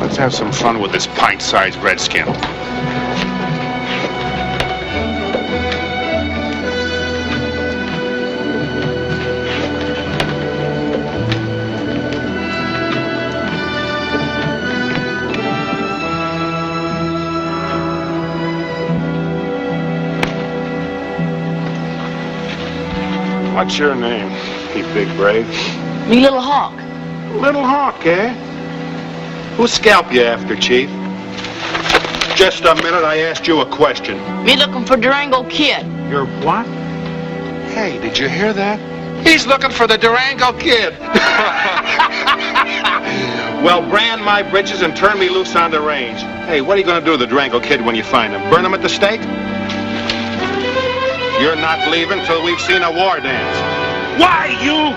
Let's have some fun with this pint-sized redskin. What's your name, you big brave? Me Little Hawk. Little Hawk, eh? Who scalped you after, Chief? Just a minute, I asked you a question. Me looking for Durango Kid. You're what? Hey, did you hear that? He's looking for the Durango Kid. Well, brand my britches and turn me loose on the range. Hey, what are you going to do with the Durango Kid when you find him? Burn him at the stake? You're not leaving till we've seen a war dance. Why, you?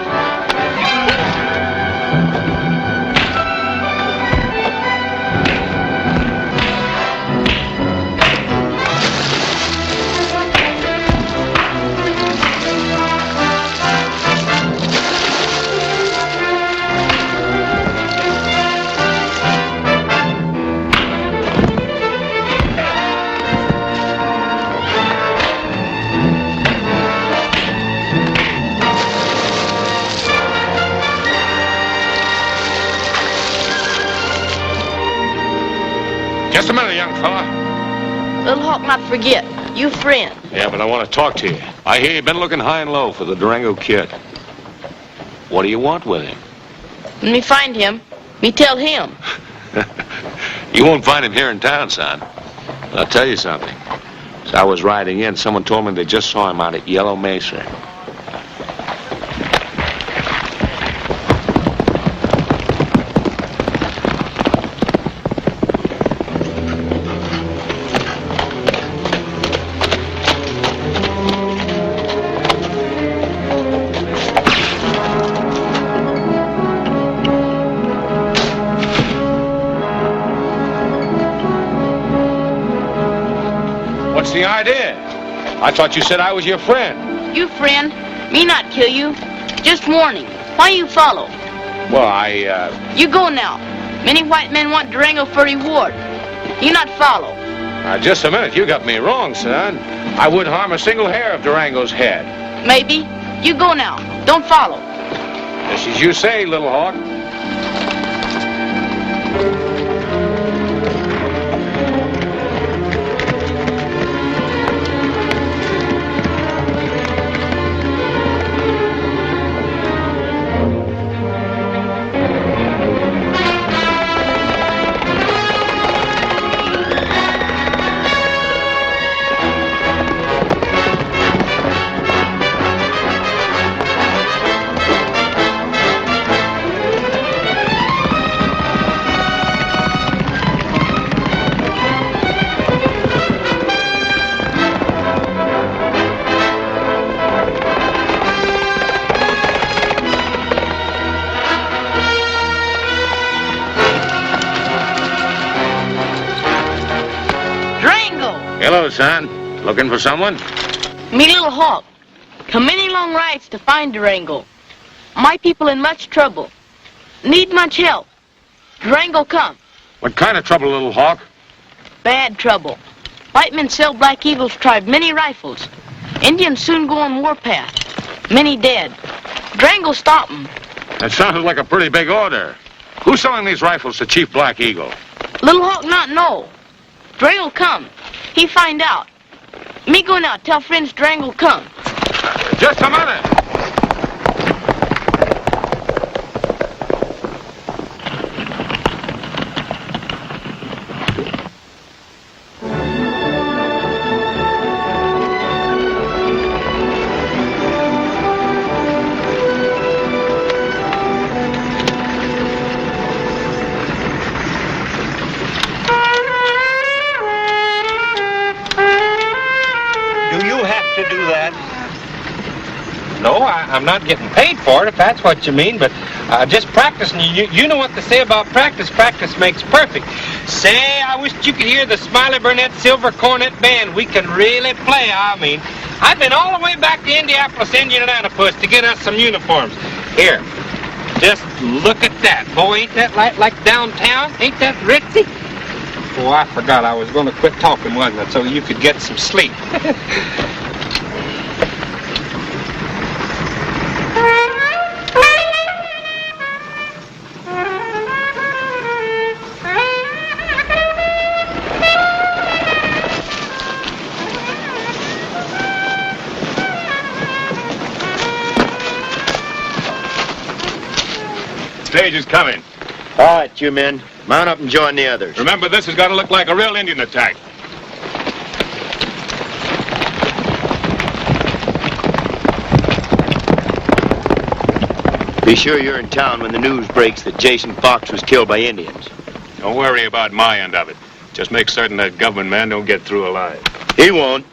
Just a minute, young fella. Little Hawk not forget. You friend. Yeah, but I want to talk to you. I hear you've been looking high and low for the Durango Kid. What do you want with him? When me find him, me tell him. You won't find him here in town, son. But I'll tell you something. As I was riding in, someone told me they just saw him out at Yellow Mesa. What's the idea? I thought you said I was your friend. You friend. Me not kill you. Just warning. Why you follow? Well, You go now. Many white men want Durango for reward. You not follow. Just a minute. You got me wrong, son. I wouldn't harm a single hair of Durango's head. Maybe. You go now. Don't follow. Just as you say, Little Hawk. Hello, son. Looking for someone? Me Little Hawk. Come many long rides to find Durango. My people in much trouble. Need much help. Durango come. What kind of trouble, Little Hawk? Bad trouble. White men sell Black Eagle's tribe many rifles. Indians soon go on warpath. Many dead. Durango stop 'em. That sounded like a pretty big order. Who's selling these rifles to Chief Black Eagle? Little Hawk not know. Durango come. He find out. Me go now. Tell friends Durango come. Just a minute. No, I'm not getting paid for it, if that's what you mean, but just practicing. You know what they say about practice. Practice makes perfect. Say, I wish you could hear the Smiley Burnett Silver Cornet Band. We can really play, I mean. I've been all the way back to Indianapolis, Indianapolis, to get us some uniforms. Here, Just look at that. Boy, ain't that like downtown? Ain't that ritzy? Oh, I forgot I was going to quit talking, wasn't I, so you could get some sleep. Stage is coming. All right, you men. Mount up and join the others. Remember, this has got to look like a real Indian attack. Be sure you're in town when the news breaks that Jason Fox was killed by Indians. Don't worry about my end of it. Just make certain that government man don't get through alive. He won't.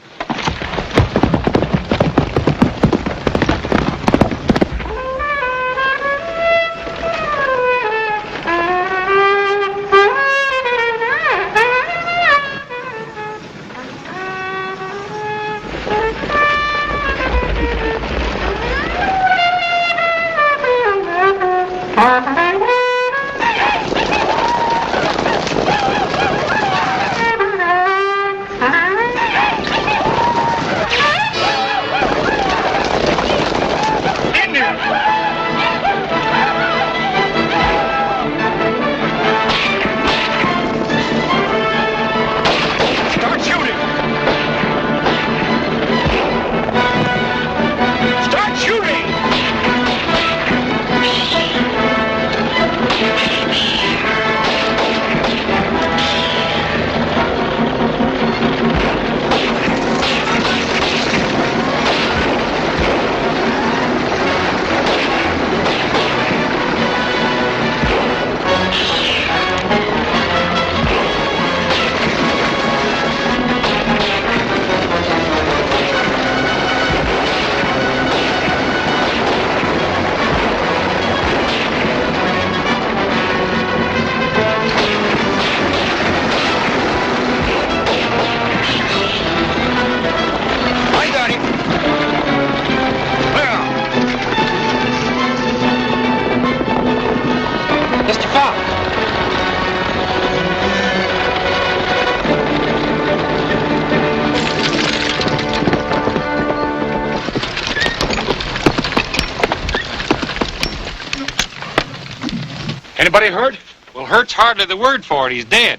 Anybody hurt? Well, hurt's hardly the word for it. He's dead.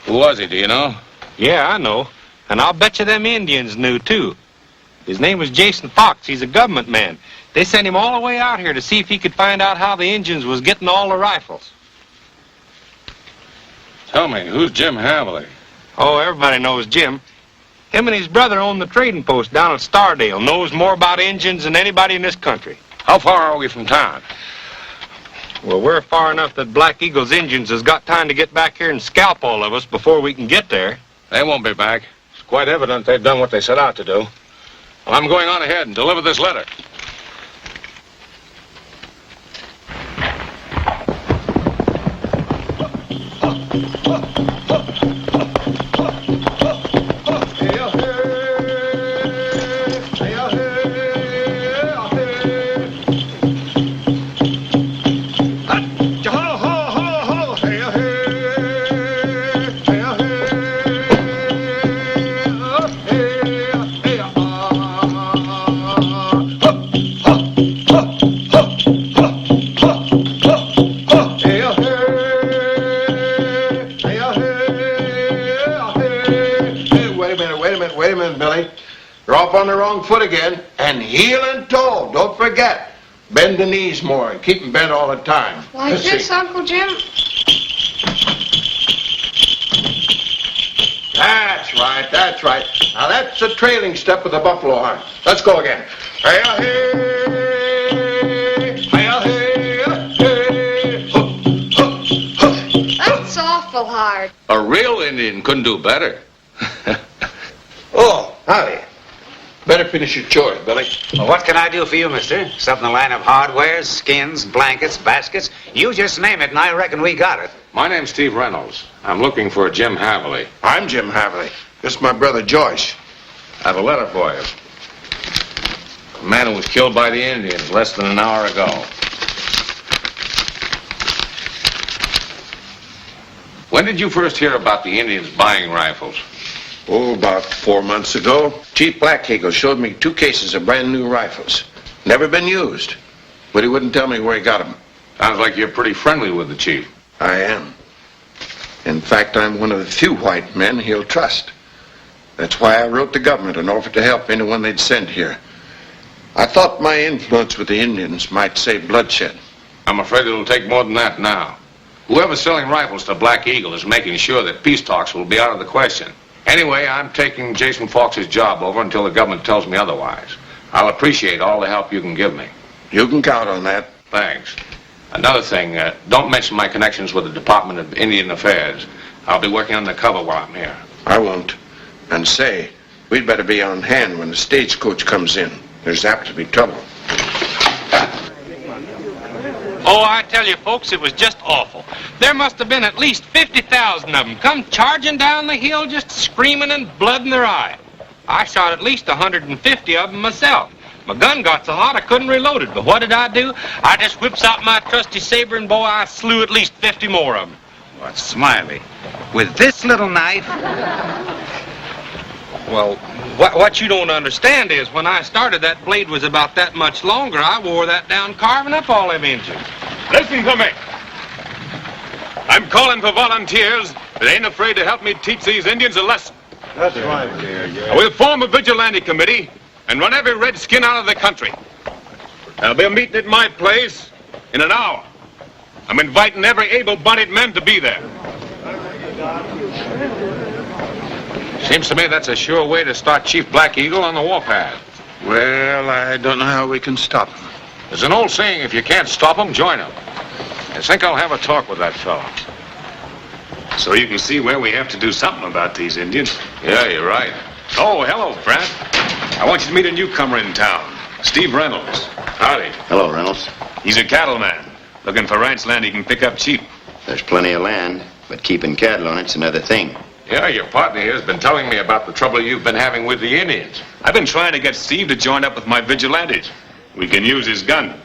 Who was he, do you know? Yeah, I know. And I'll bet you them Indians knew, too. His name was Jason Fox. He's a government man. They sent him all the way out here to see if he could find out how the Indians was getting all the rifles. Tell me, who's Jim Havley? Oh, everybody knows Jim. Him and his brother own the trading post down at Stardale. Knows more about Indians than anybody in this country. How far are we from town? Well, we're far enough that Black Eagle's Indians has got time to get back here and scalp all of us before we can get there. They won't be back. It's quite evident they've done what they set out to do. Well, I'm going on ahead and deliver this letter. On the wrong foot again, and heel and toe. Don't forget. Bend the knees more and keep them bent all the time. Like this, Uncle Jim? That's right, that's right. Now that's the trailing step of the buffalo horn. Let's go again. That's awful hard. A real Indian couldn't do better. Oh, howdy. Better finish your chores, Billy. Well, what can I do for you, mister? Something in the line of hardwares, skins, blankets, baskets. You just name it, and I reckon we got it. My name's Steve Reynolds. I'm looking for Jim Haverly. I'm Jim Haverly. This is my brother, Joyce. I have a letter for you. A man who was killed by the Indians less than an hour ago. When did you first hear about the Indians buying rifles? Oh, about 4 months ago. Chief Black Eagle showed me 2 cases of brand new rifles. Never been used. But he wouldn't tell me where he got them. Sounds like you're pretty friendly with the chief. I am. In fact, I'm one of the few white men he'll trust. That's why I wrote the government and offered to help anyone they'd send here. I thought my influence with the Indians might save bloodshed. I'm afraid it'll take more than that now. Whoever's selling rifles to Black Eagle is making sure that peace talks will be out of the question. Anyway, I'm taking Jason Fox's job over until the government tells me otherwise. I'll appreciate all the help you can give me. You can count on that. Thanks. Another thing, don't mention my connections with the Department of Indian Affairs. I'll be working undercover while I'm here. I won't. And say, we'd better be on hand when the stagecoach comes in. There's apt to be trouble. Oh, I tell you, folks, it was just awful. There must have been at least 50,000 of them come charging down the hill just screaming and blood in their eye. I shot at least 150 of them myself. My gun got so hot I couldn't reload it, but what did I do? I just whips out my trusty saber, and boy, I slew at least 50 more of them. What, Smiley? With this little knife? Well, what you don't understand is when I started, that blade was about that much longer. I wore that down carving up all them Injuns. Listen to me. I'm calling for volunteers that ain't afraid to help me teach these Indians a lesson. That's right, dear. We'll form a vigilante committee and run every redskin out of the country. There'll be a meeting at my place in an hour. I'm inviting every able-bodied man to be there. Seems to me that's a sure way to start Chief Black Eagle on the warpath. Well, I don't know how we can stop him. There's an old saying, if you can't stop him, join him. I think I'll have a talk with that fellow. So you can see where we have to do something about these Indians. Yeah, you're right. Oh, hello, friend. I want you to meet a newcomer in town, Steve Reynolds. Howdy. Hello, Reynolds. He's a cattleman, looking for ranch land he can pick up cheap. There's plenty of land, but keeping cattle on it's another thing. Yeah, your partner here has been telling me about the trouble you've been having with the Indians. I've been trying to get Steve to join up with my vigilantes. We can use his gun.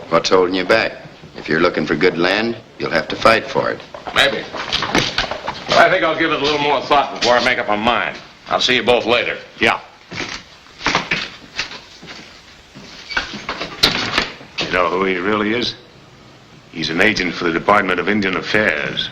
What's holding you back? If you're looking for good land, you'll have to fight for it. Maybe. But I think I'll give it a little more thought before I make up my mind. I'll see you both later. Yeah. You know who he really is? He's an agent for the Department of Indian Affairs.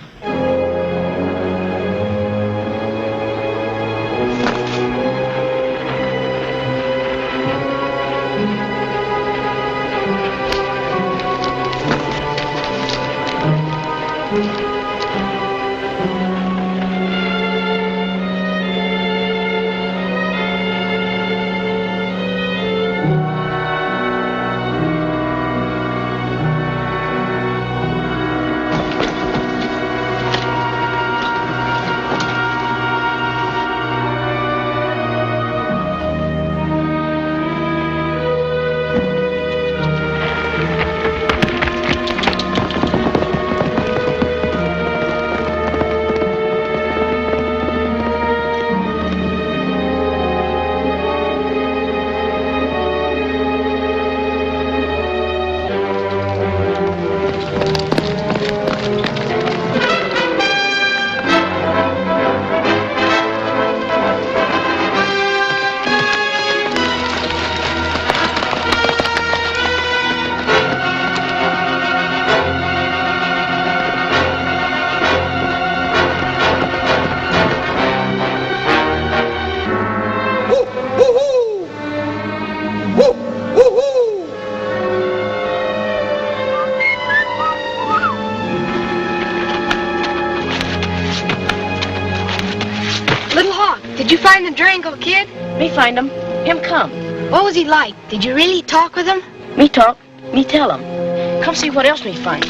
Did you find the Drangle kid? Me find him. Him come. What was he like? Did you really talk with him? Me talk. Me tell him. Come see what else me find.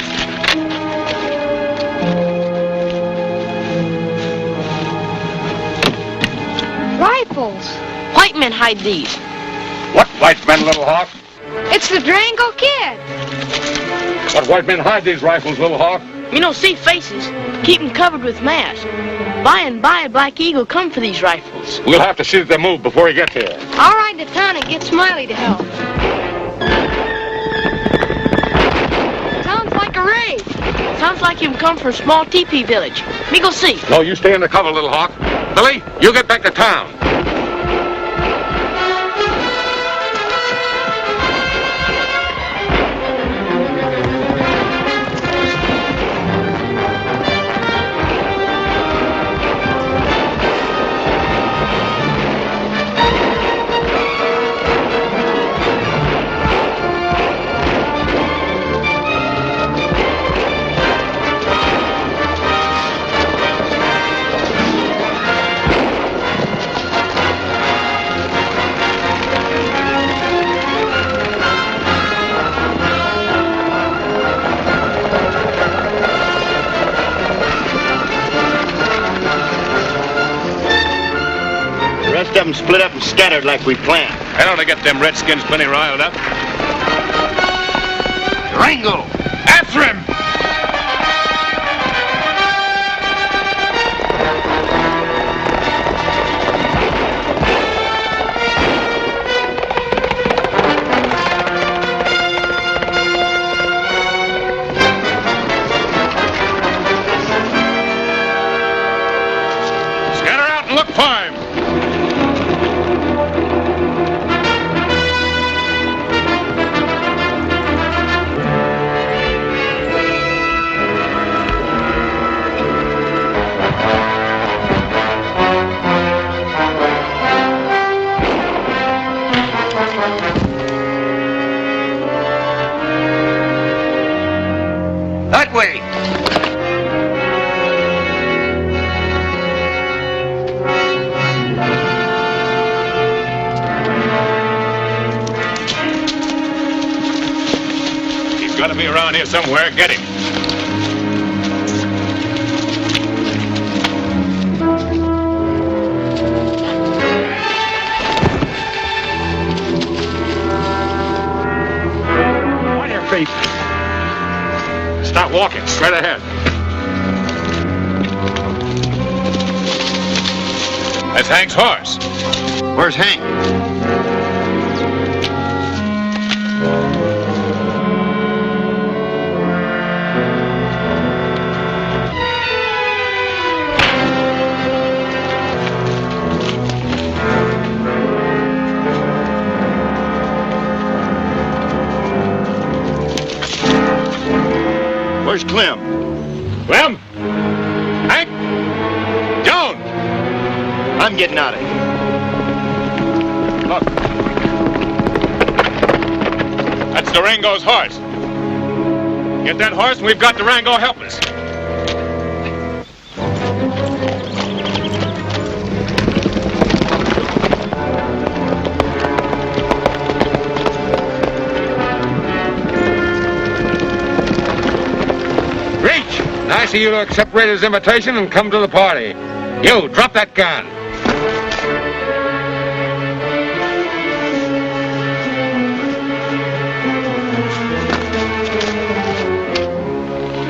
Rifles. White men hide these. White men, Little Hawk? It's the Durango Kid. What white men hide these rifles, Little Hawk? You don't see faces. Keep them covered with masks. By and by, Black Eagle come for these rifles. We'll have to see that they move before he gets here. I'll ride to town and get Smiley to help. Sounds like a raid. Sounds like him come from a small teepee village. Me go see. No, you stay in the cover, Little Hawk. Billy, you get back to town. The rest of them split up and scattered like we planned. I ought to get them redskins plenty riled up. Durango! After him! Scatter out and look for him! That way! He's got to be around here somewhere. Get him. On your feet. Stop walking. Straight ahead. That's Hank's horse. Where's Hank? Where's Clem? Clem? Hank? Joan! I'm getting out of here. Look. That's Durango's horse. Get that horse and we've got Durango helping us. Reach! Nice of you to accept Raider's invitation and come to the party. You, drop that gun.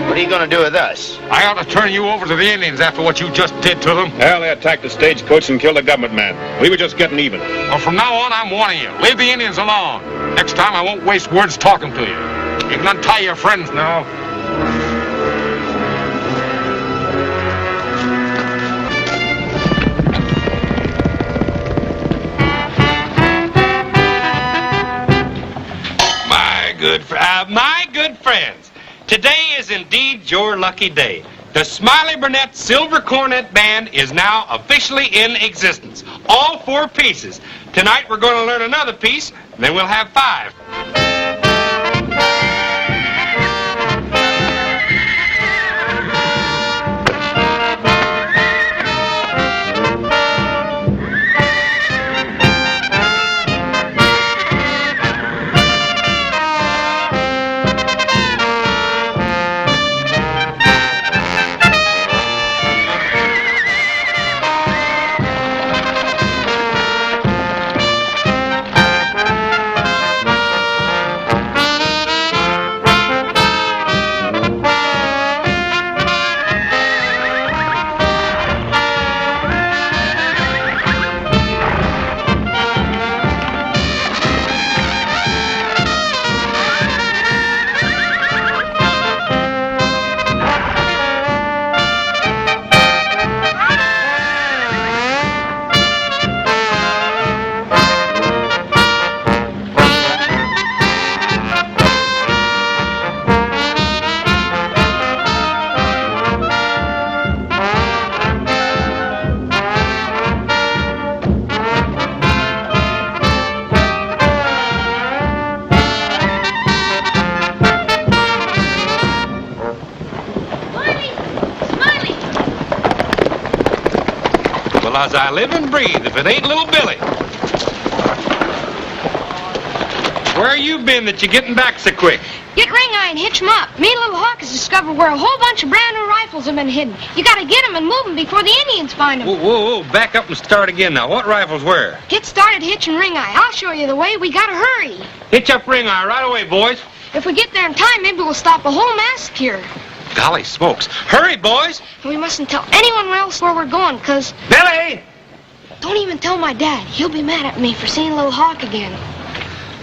What are you going to do with us? I ought to turn you over to the Indians after what you just did to them. Well, they attacked the stagecoach and killed a government man. We were just getting even. Well, from now on, I'm warning you. Leave the Indians alone. Next time, I won't waste words talking to you. You can untie your friends now. My good friends, today is indeed your lucky day. The Smiley Burnett Silver Cornet Band is now officially in existence. All 4 pieces. Tonight we're going to learn another piece, and then we'll have 5. Well, as I live and breathe, if it ain't little Billy. Where you been that you're getting back so quick? Get Ring Eye and hitch him up. Me and Little Hawk has discovered where a whole bunch of brand new rifles have been hidden. You gotta get them and move them before the Indians find them. Whoa, back up and start again now. What rifles where? Get started hitching Ring Eye. I'll show you the way. We gotta hurry. Hitch up Ring Eye right away, boys. If we get there in time, maybe we'll stop a whole massacre. Golly smokes. Hurry, boys! We mustn't tell anyone else where we're going, because... Billy! Don't even tell my dad. He'll be mad at me for seeing Little Hawk again.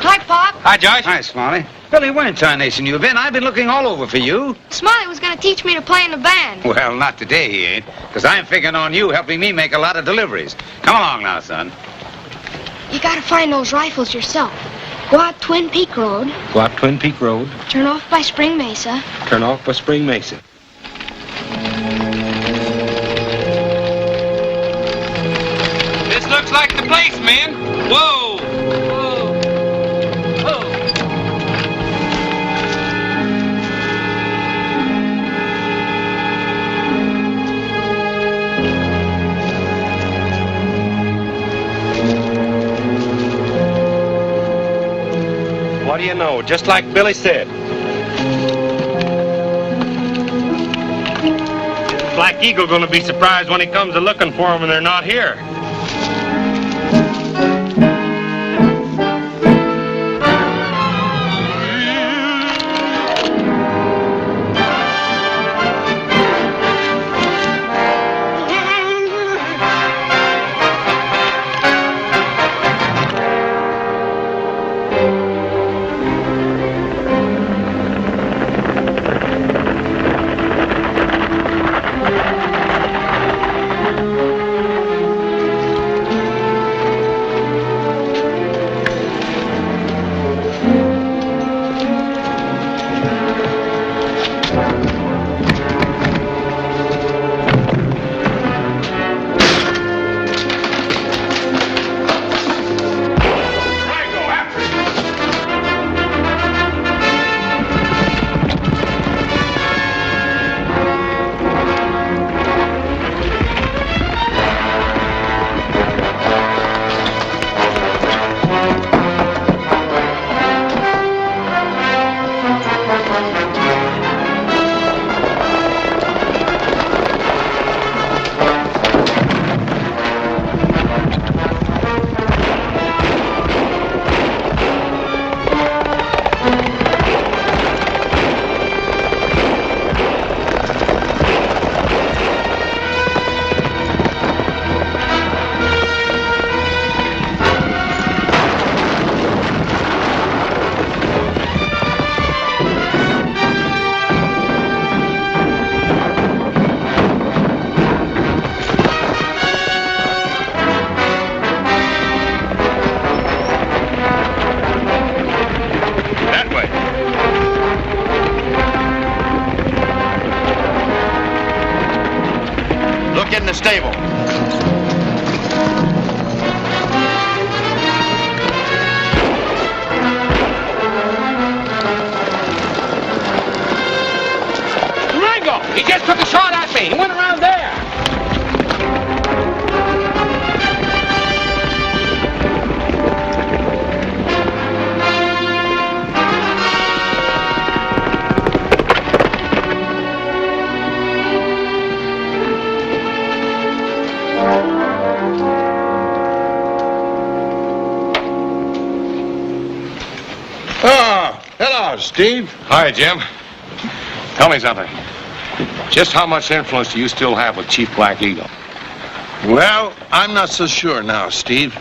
Hi, Pop. Hi, Josh. Hi, Smalley. Billy, where in tarnation you been? I've been looking all over for you. Smiley was gonna teach me to play in the band. Well, not today, he ain't. Because I'm figuring on you helping me make a lot of deliveries. Come along now, son. You gotta find those rifles yourself. Go out Twin Peak Road. Go out Twin Peak Road. Turn off by Spring Mesa. Turn off by Spring Mesa. This looks like the place, man. Whoa! What do you know? Just like Billy said. Black Eagle gonna be surprised when he comes a looking for them and they're not here. In the stable. Rango! He just took a shot at me. He went around there. Oh, hello, Steve. Hi, Jim. Tell me something. Just how much influence do you still have with Chief Black Eagle? Well, I'm not so sure now, Steve.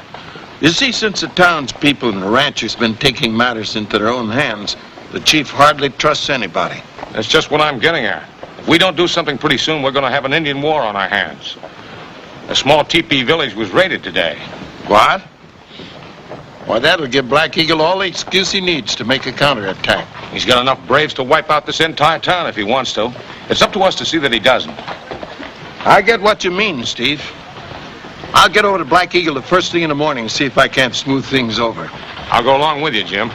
You see, since the townspeople and the ranchers been taking matters into their own hands, the chief hardly trusts anybody. That's just what I'm getting at. If we don't do something pretty soon, we're going to have an Indian war on our hands. A small teepee village was raided today. What? Why, that'll give Black Eagle all the excuse he needs to make a counterattack. He's got enough braves to wipe out this entire town if he wants to. It's up to us to see that he doesn't. I get what you mean, Steve. I'll get over to Black Eagle the first thing in the morning and see if I can't smooth things over. I'll go along with you, Jim.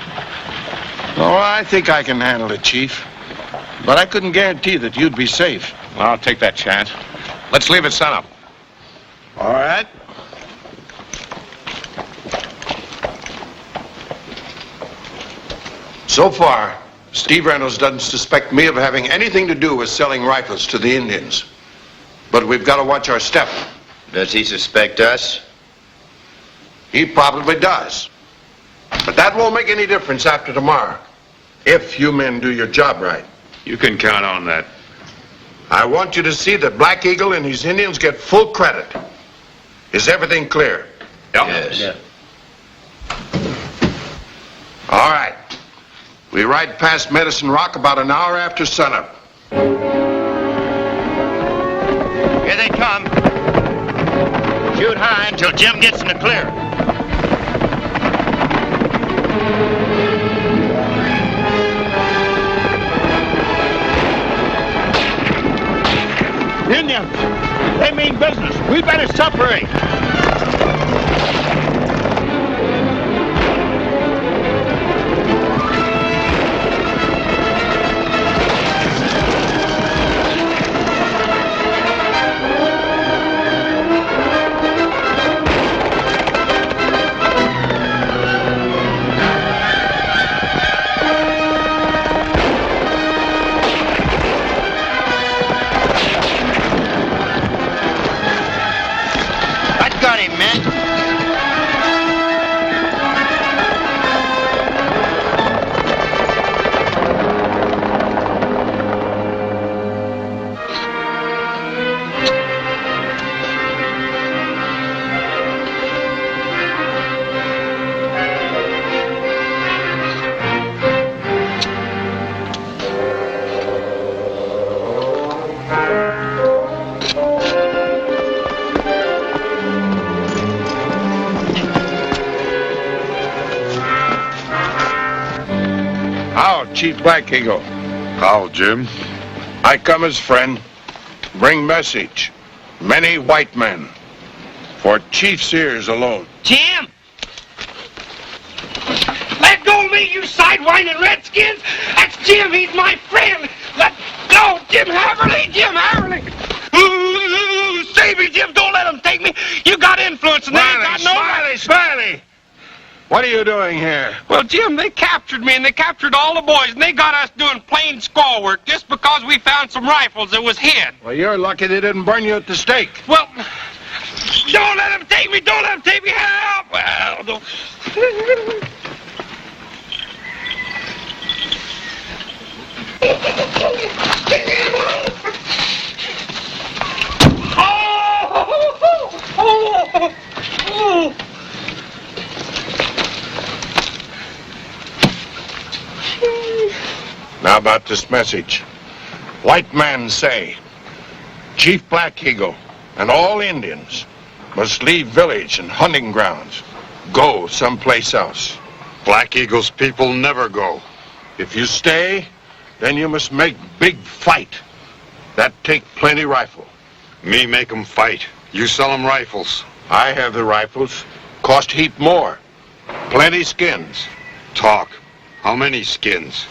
Oh, I think I can handle it, Chief. But I couldn't guarantee that you'd be safe. Well, I'll take that chance. Let's leave at sunup. All right. So far, Steve Reynolds doesn't suspect me of having anything to do with selling rifles to the Indians. But we've got to watch our step. Does he suspect us? He probably does. But that won't make any difference after tomorrow, if you men do your job right. You can count on that. I want you to see that Black Eagle and his Indians get full credit. Is everything clear? Yes. Yeah. All right. We ride past Medicine Rock about an hour after sunup. Here they come. Shoot high until Jim gets in the clear. Indians, they mean business. We better separate. Chief Black Eagle. How, Jim? I come as friend, bring message. Many white men, for Chief's ears alone. Jim! Let go of me, you sidewinding redskins! That's Jim, he's my friend! Let go, Jim Haverly, Jim Haverly! Ooh, save me, Jim, don't let them take me! You got influence and they ain't got no... Smiley! What are you doing here? Well, Jim, they captured me and they captured all the boys and they got us doing plain squaw work just because we found some rifles that was hid. Well, you're lucky they didn't burn you at the stake. Well, don't let them take me! Don't let them take me! Help! Well, don't... Oh! Now about this message. White men say, Chief Black Eagle and all Indians must leave village and hunting grounds. Go someplace else. Black Eagle's people never go. If you stay, then you must make big fight. That take plenty rifle. Me make 'em fight. You sell 'em rifles. I have the rifles. Cost heap more. Plenty skins. Talk. How many skins?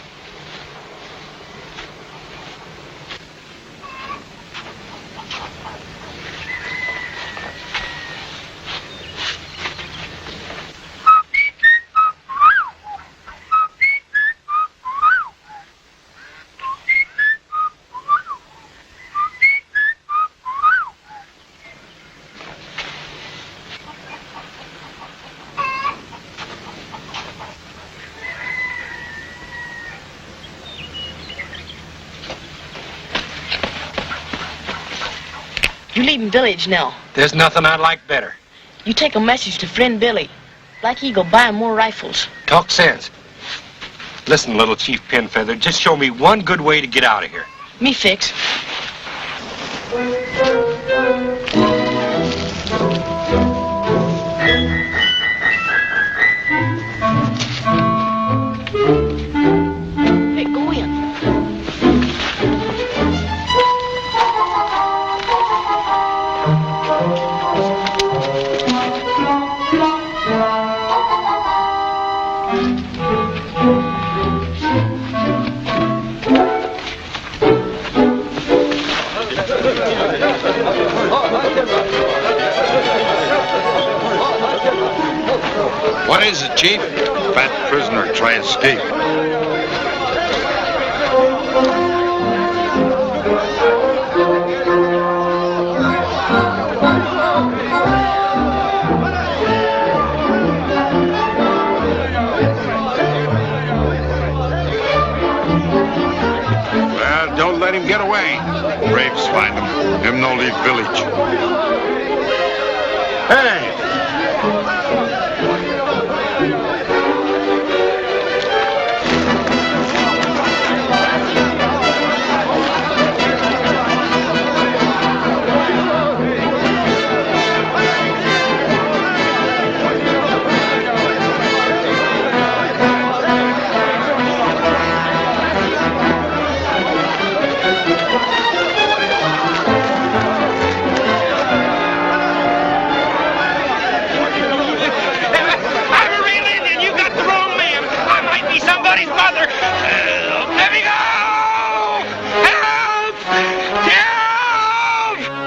You leaving village now. There's nothing I'd like better. You take a message to friend Billy. Black Eagle buying more rifles. Talk sense. Listen, little Chief Pinfeather, just show me one good way to get out of here. Me fix. Hey, go in. is it, Chief? Fat prisoner trying to escape. Well, don't let him get away. Braves find him. Him no leave village. Hey!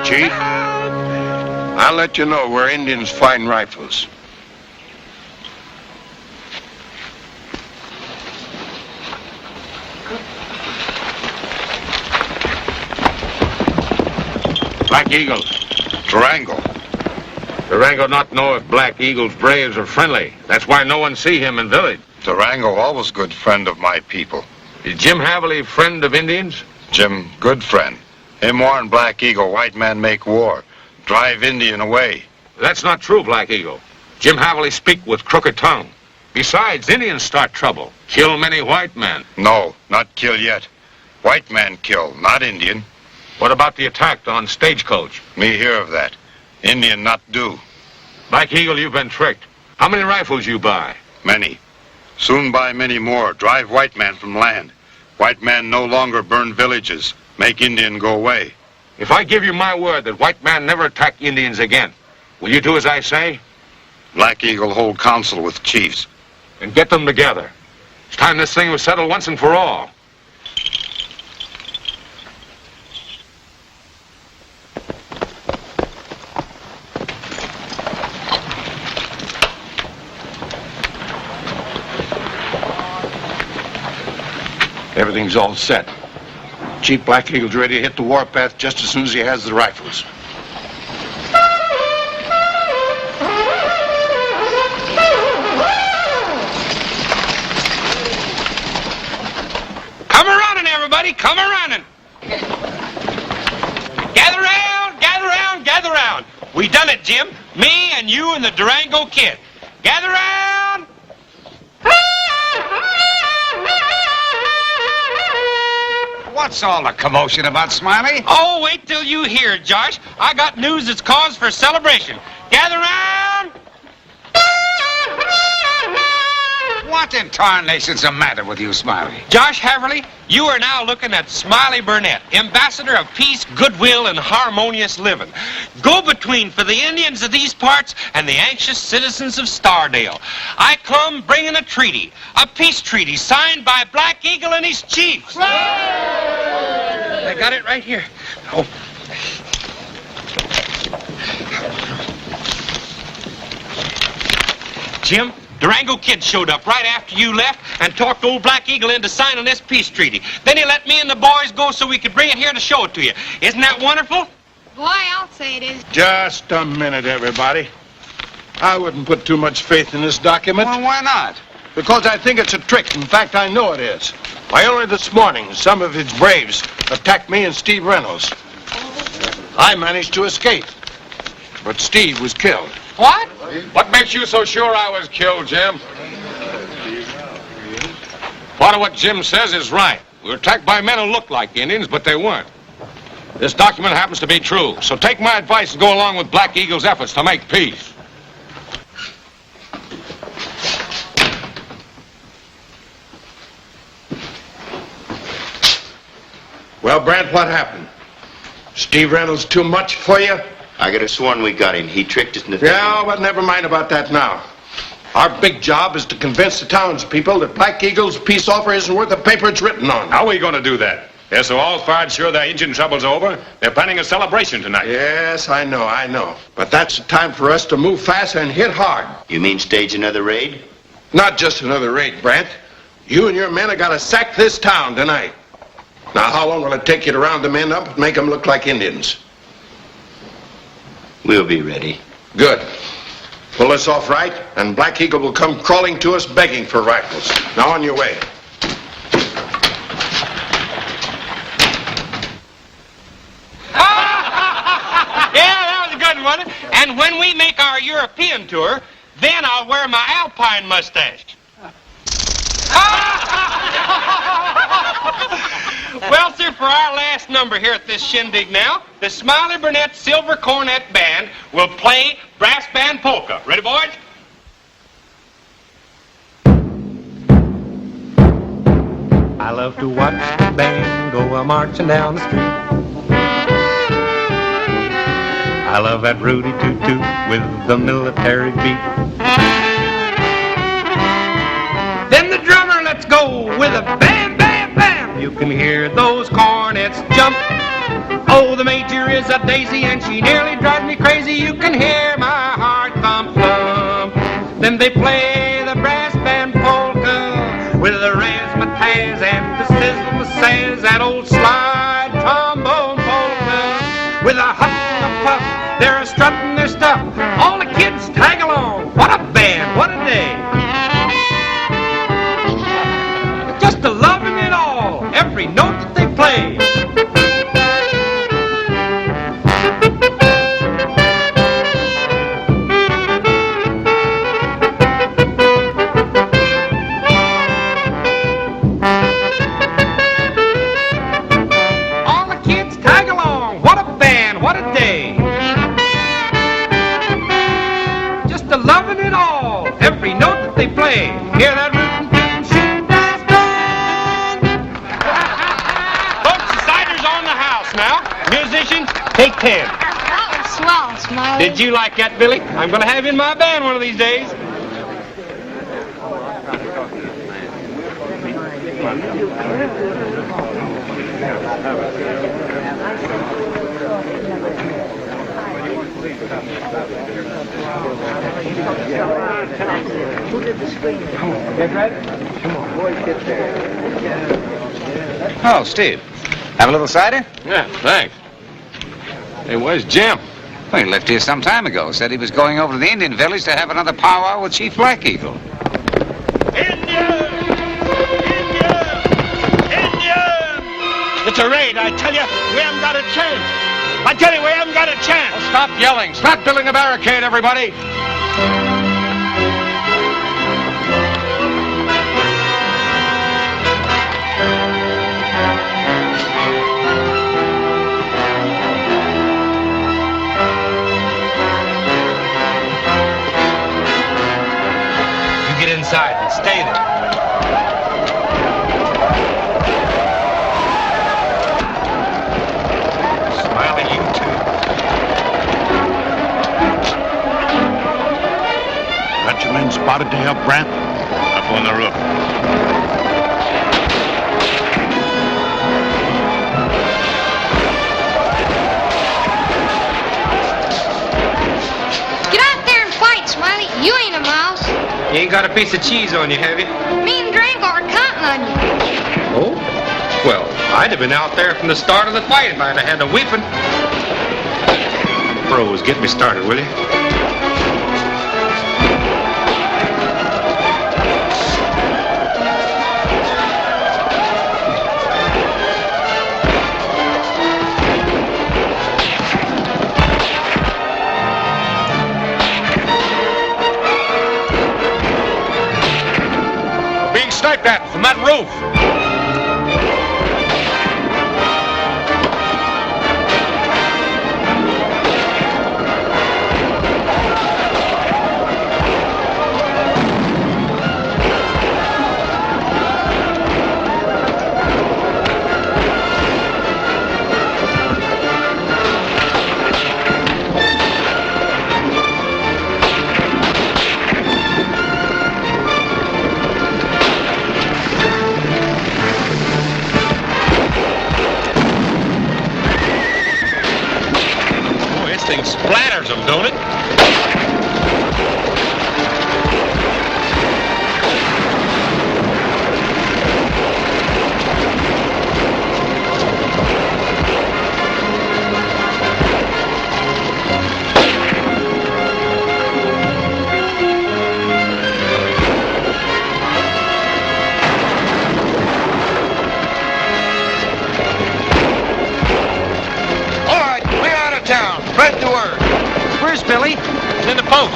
Chief, I'll let you know where Indians find rifles. Black Eagle. Durango. Durango not know if Black Eagle's braves are friendly. That's why no one see him in village. Durango always good friend of my people. Is Jim Haverly friend of Indians? Jim, good friend. Him warn Black Eagle, white man make war. Drive Indian away. That's not true, Black Eagle. Jim Haverly speak with crooked tongue. Besides, Indians start trouble. Kill many white men. No, not kill yet. White man kill, not Indian. What about the attack on Stagecoach? Me hear of that. Indian not do. Black Eagle, you've been tricked. How many rifles you buy? Many. Soon buy many more. Drive white man from land. White man no longer burn villages. Make Indian go away. If I give you my word that white man never attack Indians again, will you do as I say? Black Eagle hold council with chiefs. And get them together. It's time this thing was settled once and for all. Everything's all set. Chief Black Eagle's ready to hit the warpath just as soon as he has the rifles. Come a-running, everybody. Come a-running. Gather round, gather round, gather round. We done it, Jim. Me and you and the Durango kid. Gather round. What's all the commotion about, Smiley? Oh, wait till you hear, Josh. I got news that's cause for celebration. Gather round. What in tarnation's the matter with you, Smiley? Josh Haverly, you are now looking at Smiley Burnett, ambassador of peace, goodwill, and harmonious living. Go-between for the Indians of these parts and the anxious citizens of Stardale. I come bringing a treaty, a peace treaty signed by Black Eagle and his chiefs. I got it right here. Oh. Jim, Durango Kid showed up right after you left and talked old Black Eagle into signing this peace treaty. Then he let me and the boys go so we could bring it here to show it to you. Isn't that wonderful? Boy, I'll say it is. Just a minute, everybody. I wouldn't put too much faith in this document. Well, why not? Because I think it's a trick. In fact, I know it is. Why, only this morning, some of his braves attacked me and Steve Reynolds. I managed to escape, but Steve was killed. What? What makes you so sure I was killed, Jim? Part of what Jim says is right. We were attacked by men who looked like Indians, but they weren't. This document happens to be true, so take my advice and go along with Black Eagle's efforts to make peace. Well, Brant, what happened? Steve Reynolds too much for you? I could have sworn we got him. He tricked us into thinking... Yeah, but never mind about that now. Our big job is to convince the townspeople that Black Eagle's peace offer isn't worth the paper it's written on. How are we going to do that? They're so all fired sure their Indian trouble's over, they're planning a celebration tonight. Yes, I know. But that's the time for us to move fast and hit hard. You mean stage another raid? Not just another raid, Brant. You and your men have got to sack this town tonight. Now, how long will it take you to round the men up and make them look like Indians? We'll be ready. Good. Pull us off right, and Black Eagle will come crawling to us begging for rifles. Now, on your way. Yeah, that was a good one. And when we make our European tour, then I'll wear my Alpine mustache. Well, sir, for our last number here at this shindig now, the Smiley Burnett Silver Cornet Band will play Brass Band Polka. Ready, boys? I love to watch the band go a-marching down the street. I love that Rudy Toot-Toot with the military beat. Then the drummer lets go with a bam, bam, bam. You can hear those cornets jump. Oh, the major is a daisy and she nearly drives me crazy. You can hear my heart thump, thump. Then they play the brass band polka with the razzmatazz and the sizzle, the says, that old slide trombone polka with a huff and a puff. They're strutting their stuff. All the kids tag along. What a band, what a day. Just a loving it all, every note that they play. All the kids tag along. What a band, what a day. Just a loving it all, every note that they play. Hear that rootin' tootin' shootin' brass band. Folks, the cider's on the house now. Musicians, take 10. That was swell, Smiley. Did you like that, Billy? I'm going to have you in my band one of these days. Oh, Steve. Have a little cider? Yeah, thanks. Hey, where's Jim? Well, he left here some time ago. Said he was going over to the Indian village to have another powwow with Chief Black Eagle. It's a raid, I tell you. We haven't got a chance. I tell you, we haven't got a chance. Oh, stop yelling. Stop building a barricade, everybody. You get inside and stay there. Smiley, you too. Got your men spotted to help Brant? Up on the roof. Get out there and fight, Smiley. You ain't a mouse. You ain't got a piece of cheese on you, have you? Me and Drango are counting on you. Oh? Well, I'd have been out there from the start of the fight if I'd have had a whipping. Bros, get me started, will you? Being sniped at from that roof. Splatters them, don't it? the word. Where's Billy? He's in the post.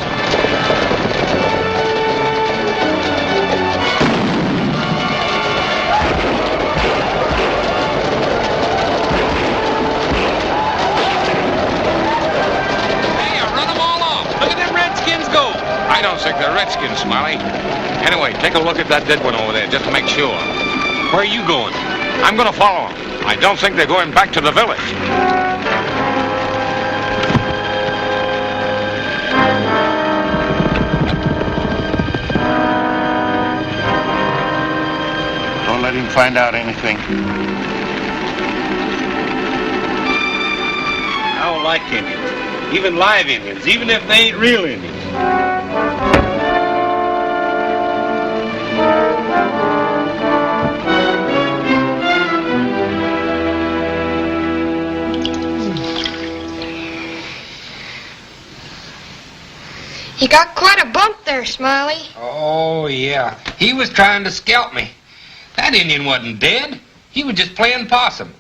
Hey, I run them all off. Look at them Redskins go. I don't think they're Redskins, Smiley. Anyway, take a look at that dead one over there, just to make sure. Where are you going? I'm going to follow them. I don't think they're going back to the village. Don't let him find out anything. I don't like Indians. Even live Indians, even if they ain't real Indians. You got quite a bump there, Smiley. Oh, yeah. He was trying to scalp me. That Indian wasn't dead. He was just playing possum.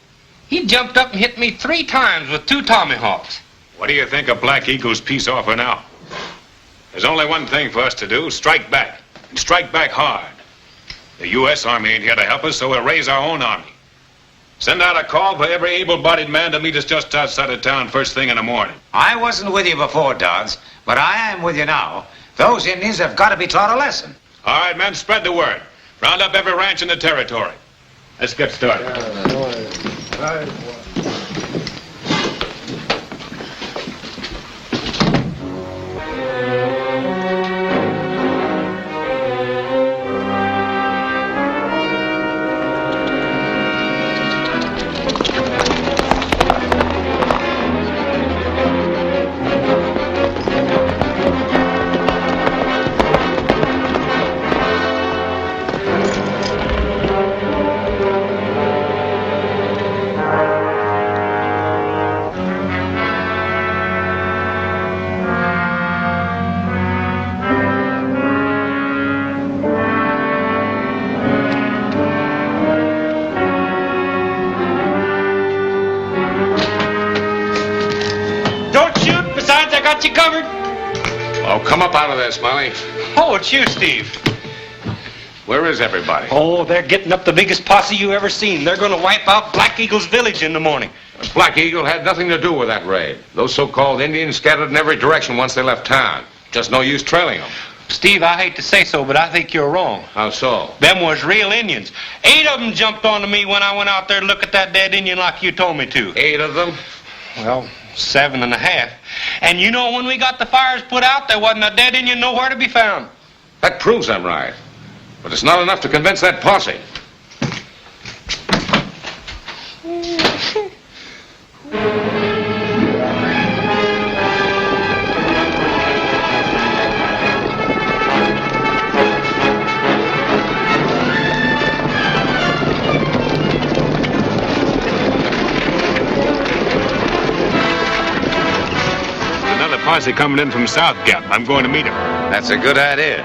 He jumped up and hit me 3 times with 2 tomahawks. What do you think of Black Eagle's peace offer now? There's only one thing for us to do, strike back. And strike back hard. The U.S. Army ain't here to help us, so we'll raise our own army. Send out a call for every able-bodied man to meet us just outside of town first thing in the morning. I wasn't with you before, Dodds, but I am with you now. Those Indians have got to be taught a lesson. All right, men, spread the word. Round up every ranch in the territory. Let's get started. Got you covered. Oh, come up out of there, Smiley. Oh, it's you, Steve. Where is everybody? Oh, they're getting up the biggest posse you ever seen. They're going to wipe out Black Eagle's village in the morning. Black Eagle had nothing to do with that raid. Those so-called Indians scattered in every direction once they left town. Just no use trailing them. Steve, I hate to say so, but I think you're wrong. How so? Them was real Indians. 8 of them jumped onto me when I went out there to look at that dead Indian like you told me to. 8 of them? Well, 7.5. And you know, when we got the fires put out, there wasn't a dead Indian nowhere to be found. That proves I'm right. But it's not enough to convince that posse. Posse coming in from South Gap. I'm going to meet him. That's a good idea.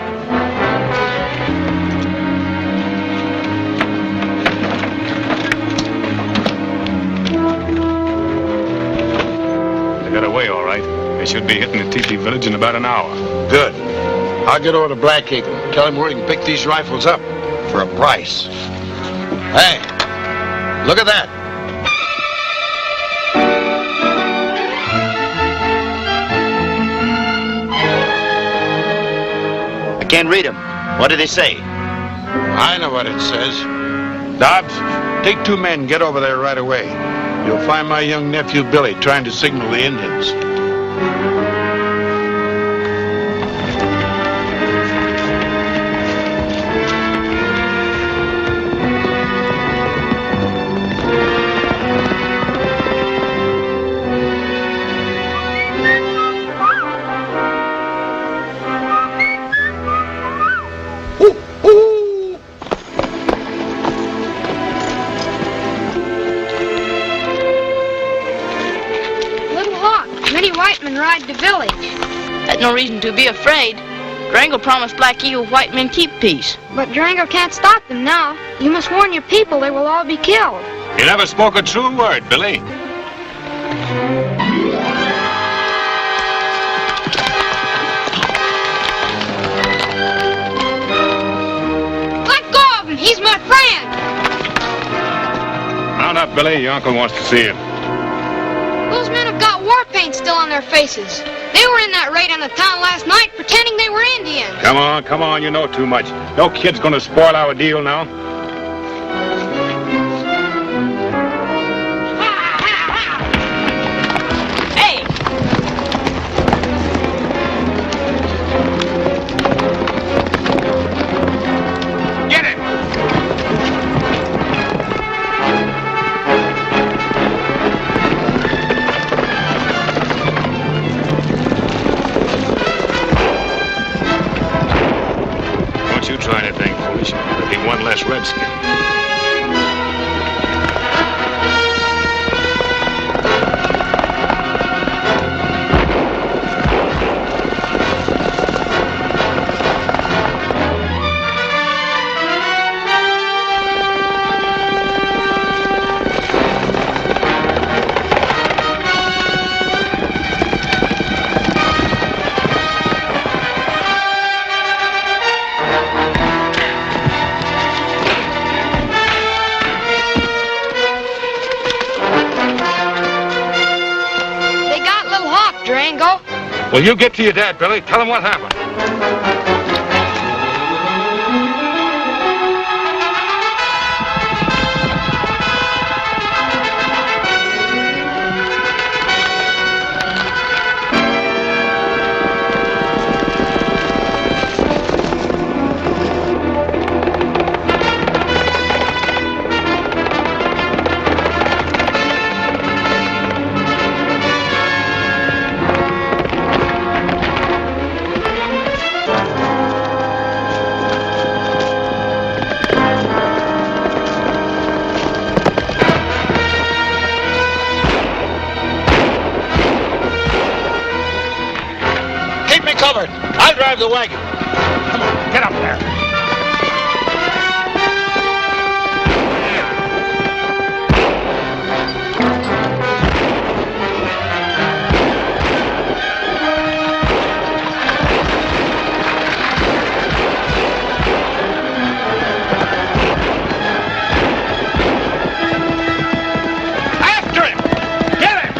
They got away all right. They should be hitting the teepee village in about an hour. Good. I'll get over to Black Eagle. Tell him where he can pick these rifles up for a price. Hey, look at that. Can't read them. What do they say? I know what it says. Dobbs, take 2 men, get over there right away. You'll find my young nephew Billy trying to signal the Indians. Ride the village. That's no reason to be afraid. Drango promised Black Eagle white men keep peace. But Drango can't stop them now. You must warn your people they will all be killed. You never spoke a true word, Billy. Billy. Your uncle wants to see you. Those men have got war paint still on their faces. They were in that raid on the town last night pretending they were Indians. Come on, you know too much. No kid's gonna spoil our deal now. Hey! Get it! Don't you try anything foolish. There'll be one less redskin. They got Little Hawk, Durango. Well, you get to your dad, Billy. Tell him what happened. Keep me covered. I'll drive the wagon. Come on, get up there. After him! Get him!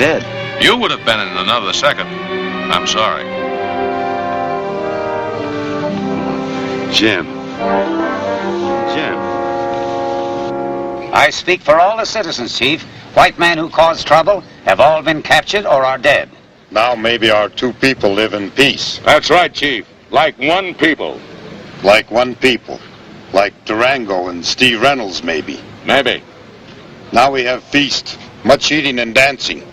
dead. You would have been in another second. I'm sorry. Jim. I speak for all the citizens, Chief. White men who caused trouble have all been captured or are dead. Now maybe our two people live in peace. That's right, Chief. Like one people. Like one people. Like Durango and Steve Reynolds, maybe. Maybe. Now we have feast. Much eating and dancing.